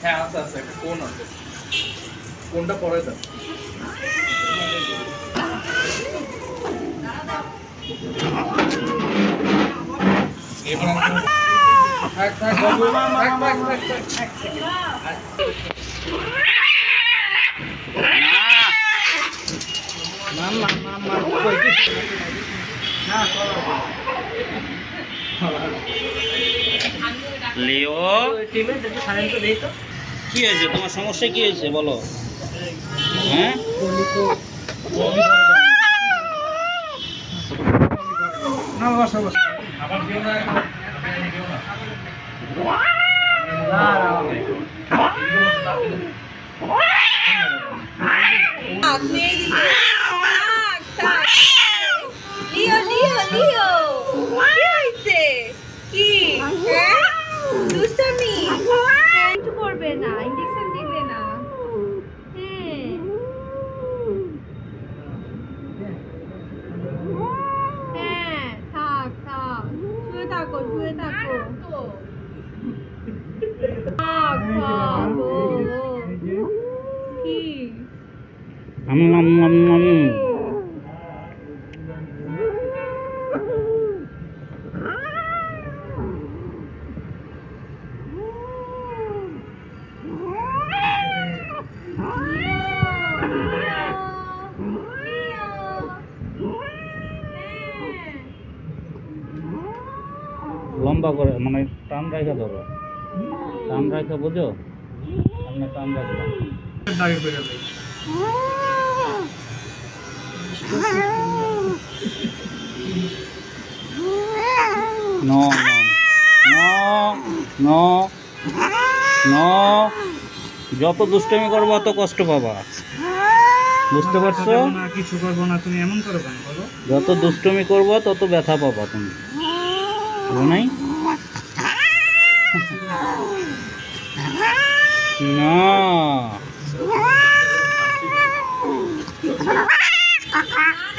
হ্যাঁ আছে আছে, একটা কোন আছে, কোনটা পরে দাও। থাক থাক বাবু, থাক থাক থাক থাক। মাম মাম মাম মাম কই কি না চলো লিও টিমে যদি সাইন তো দেই তো কি হয়েছে, তোমার সমস্যা কি হয়েছে বলো? হ্যাঁ না বসো বসো আবার কেউ না, কেউ না। না আপনি লিও লিও লিও কি হয়েছে? কি হ্যাঁ দুষ্টামি একটু করবে না, ইনজেকশন দিবে না। হ্যাঁ থাক থাক, শুয়ে থাকো শুয়ে থাকো, থাক থাক। কি লম্বা করে মানে টান রাখা ধরো, টান রাখা বুঝো, আমরা টান রাখলাম। দাঁড়িয়ে পড়ে যাবে নো নো নো নো, যত দুষ্টমি করবো অত কষ্ট পাবা, বুঝতে পারছো? না কিছু করবো না, তুমি এমন করো কেন বলো? যত দুষ্টমি করবো তত ব্যথা পাবা তুমি, বুঝো নাই? না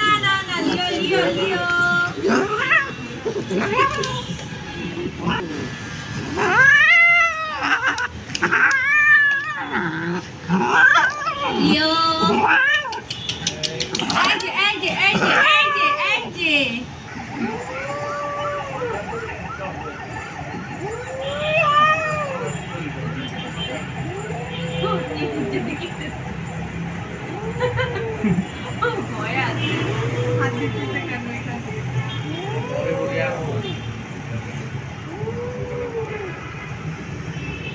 না না না লিও লিও লিও